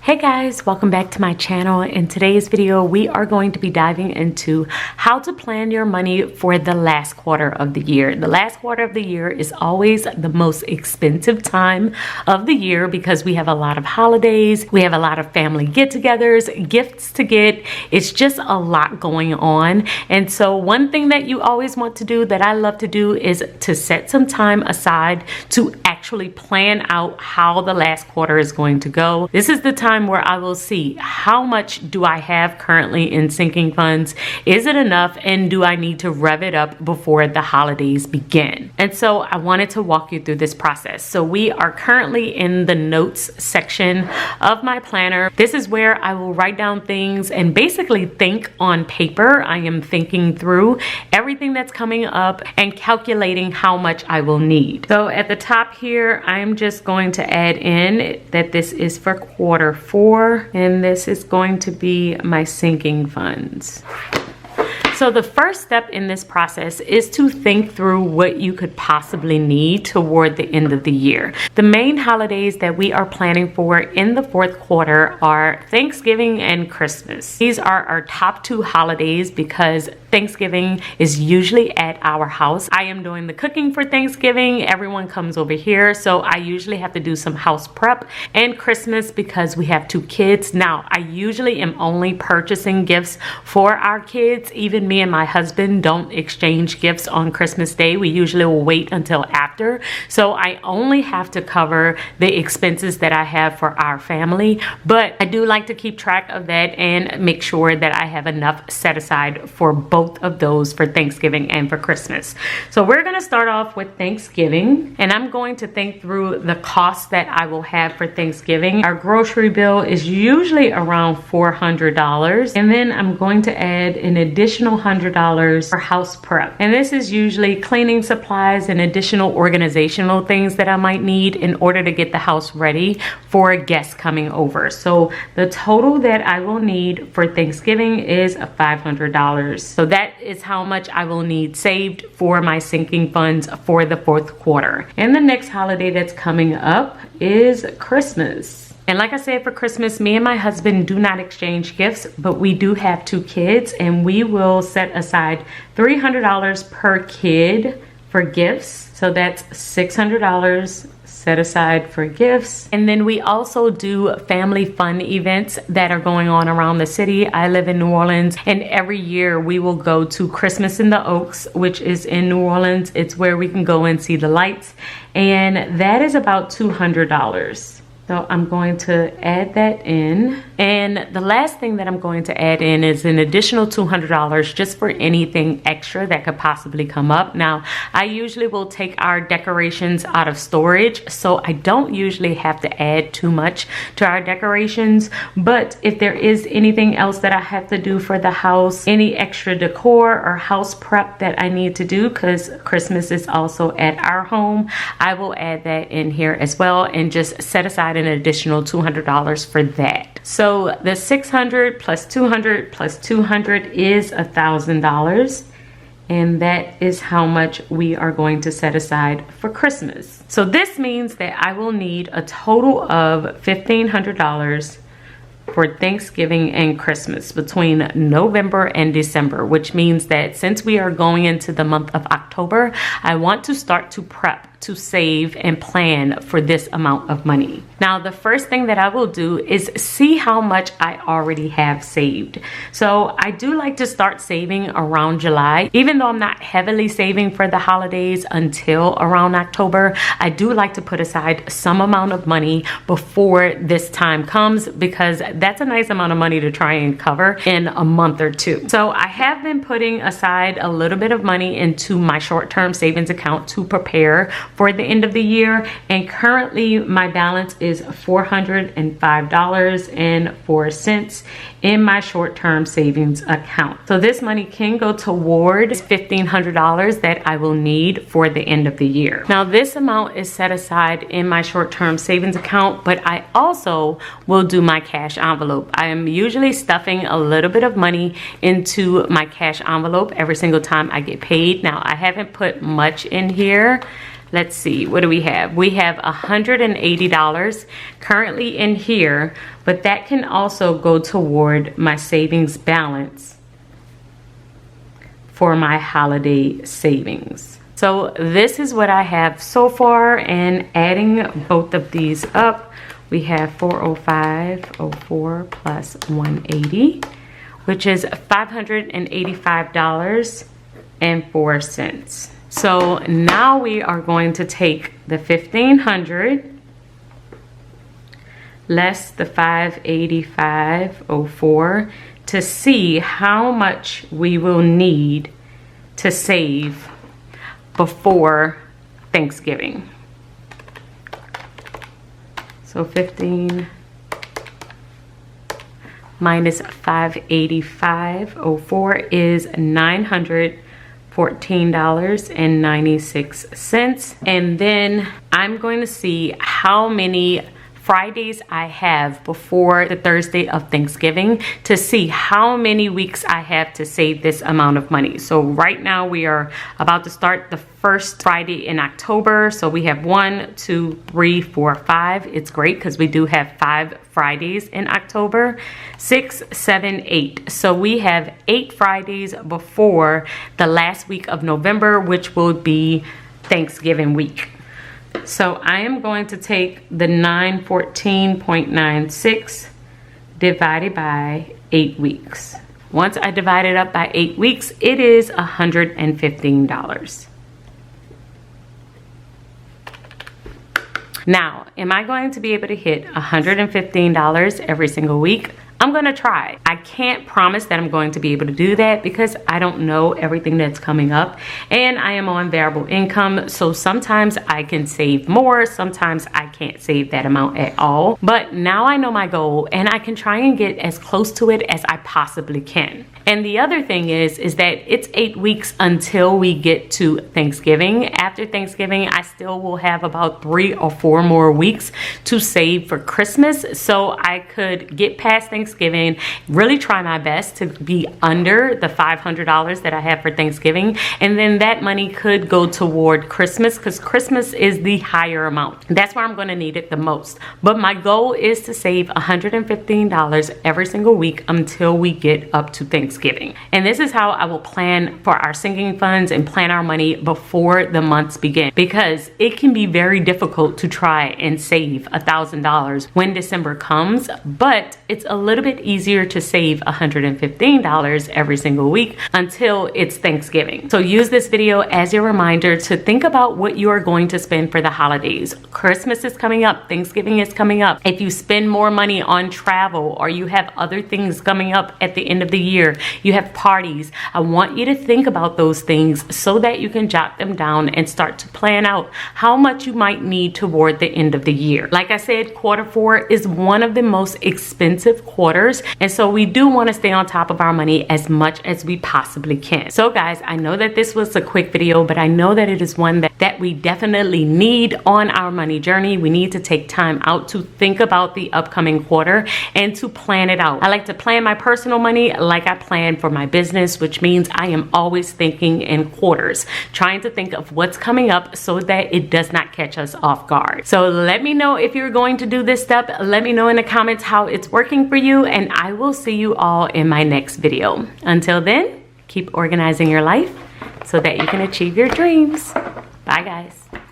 Hey guys, welcome back to my channel. In today's video, we are going to be diving into how to plan your money for the last quarter of the year. The last quarter of the year is always the most expensive time of the year because we have a lot of holidays, we have a lot of family get-togethers, gifts to get. It's just a lot going on. And so one thing that you always want to do that I love to do is to set some time aside to actually plan out how the last quarter is going to go. This is the time where I will see how much do I have currently in sinking funds. Is it enough, and do I need to rev it up before the holidays begin? And so I wanted to walk you through this process. So we are currently in the notes section of my planner. This is where I will write down things and basically think on paper. I am thinking through everything that's coming up and calculating how much I will need. So at the top here, I'm just going to add in that this is for quarter 4, and this is going to be my sinking funds. So the first step in this process is to think through what you could possibly need toward the end of the year. The main holidays that we are planning for in the fourth quarter are Thanksgiving and Christmas. These are our top 2 holidays because Thanksgiving is usually at our house. I am doing the cooking for Thanksgiving. Everyone comes over here, so I usually have to do some house prep. And Christmas, because we have 2 kids. Now, I usually am only purchasing gifts for our kids. Even me and my husband don't exchange gifts on Christmas Day. We usually will wait until after. So I only have to cover the expenses that I have for our family. But I do like to keep track of that and make sure that I have enough set aside for both of those, for Thanksgiving and for Christmas. So we're going to start off with Thanksgiving, and I'm going to think through the cost that I will have for Thanksgiving. Our grocery bill is usually around $400, and then I'm going to add an additional $100 for house prep. And this is usually cleaning supplies and additional organizational things that I might need in order to get the house ready for a guest coming over. So the total that I will need for Thanksgiving is $500. So that is how much I will need saved for my sinking funds for the fourth quarter. And the next holiday that's coming up is Christmas. And like I said, for Christmas, me and my husband do not exchange gifts, but we do have 2 kids, and we will set aside $300 per kid for gifts. So that's $600 set aside for gifts. And then we also do family fun events that are going on around the city. I live in New Orleans, and every year we will go to Christmas in the Oaks, which is in New Orleans. It's where we can go and see the lights, and that is about $200. So I'm going to add that in. And the last thing that I'm going to add in is an additional $200 just for anything extra that could possibly come up. Now, I usually will take our decorations out of storage, so I don't usually have to add too much to our decorations. But if there is anything else that I have to do for the house, any extra decor or house prep that I need to do, because Christmas is also at our home, I will add that in here as well and just set aside an additional $200 for that. So the $600 plus $200 plus $200 is $1,000, and that is how much we are going to set aside for Christmas. So this means that I will need a total of $1,500 for Thanksgiving and Christmas between November and December, which means that since we are going into the month of October, I want to start to prep to save and plan for this amount of money. Now, the first thing that I will do is see how much I already have saved. So I do like to start saving around July. Even though I'm not heavily saving for the holidays until around October, I do like to put aside some amount of money before this time comes, because that's a nice amount of money to try and cover in a month or 2. So I have been putting aside a little bit of money into my short-term savings account to prepare for the end of the year, and currently my balance is $405.04 in my short-term savings account. So this money can go toward $1,500 that I will need for the end of the year. Now, this amount is set aside in my short-term savings account, but I also will do my cash envelope. I am usually stuffing a little bit of money into my cash envelope every single time I get paid. Now, I haven't put much in here. let's see, what do we have? We have $180 currently in here, but that can also go toward my savings balance for my holiday savings. So this is what I have so far, and adding both of these up, we have 405.04 plus 180, which is $585.04. So now we are going to take the $1,500 less the $585.04 to see how much we will need to save before Thanksgiving. So 15 minus 585.04 is $914.96. And then I'm going to see how many Fridays I have before the Thursday of Thanksgiving to see how many weeks I have to save this amount of money. So right now we are about to start the first Friday in October. So we have 1, 2, 3, 4, 5. It's great because we do have 5 Fridays in October. 6, 7, 8. So we have 8 Fridays before the last week of November, which will be Thanksgiving week. So I am going to take the 914.96 divided by 8 weeks. Once I divide it up by 8 weeks, it is $115. Now, am I going to be able to hit $115 every single week? I'm gonna try. I can't promise that I'm going to be able to do that because I don't know everything that's coming up, and I am on variable income, so sometimes I can save more, sometimes I can't save that amount at all. But now I know my goal, and I can try and get as close to it as I possibly can. And the other thing is that it's 8 weeks until we get to Thanksgiving. After Thanksgiving, I still will have about 3 or 4 more weeks to save for Christmas. So I could get past Thanksgiving, really try my best to be under the $500 that I have for Thanksgiving. And then that money could go toward Christmas because Christmas is the higher amount. That's where I'm going to need it the most. But my goal is to save $115 every single week until we get up to Thanksgiving. And this is how I will plan for our sinking funds and plan our money before the months begin, because it can be very difficult to try and save $1,000 when December comes, but it's a little bit easier to save $115 every single week until it's Thanksgiving. So use this video as your reminder to think about what you are going to spend for the holidays. Christmas is coming up, Thanksgiving is coming up. If you spend more money on travel or you have other things coming up at the end of the year, you have parties, I want you to think about those things so that you can jot them down and start to plan out how much you might need toward the end of the year. Like I said, Q4 is one of the most expensive quarters, and so we do want to stay on top of our money as much as we possibly can. So guys, I know that this was a quick video, but I know that it is one that we definitely need on our money journey. We need to take time out to think about the upcoming quarter and to plan it out. I like to plan my personal money like I plan for my business, which means I am always thinking in quarters, trying to think of what's coming up so that it does not catch us off guard. So let me know if you're going to do this step. Let me know in the comments how it's working for you, and I will see you all in my next video. Until then, keep organizing your life so that you can achieve your dreams. Bye guys.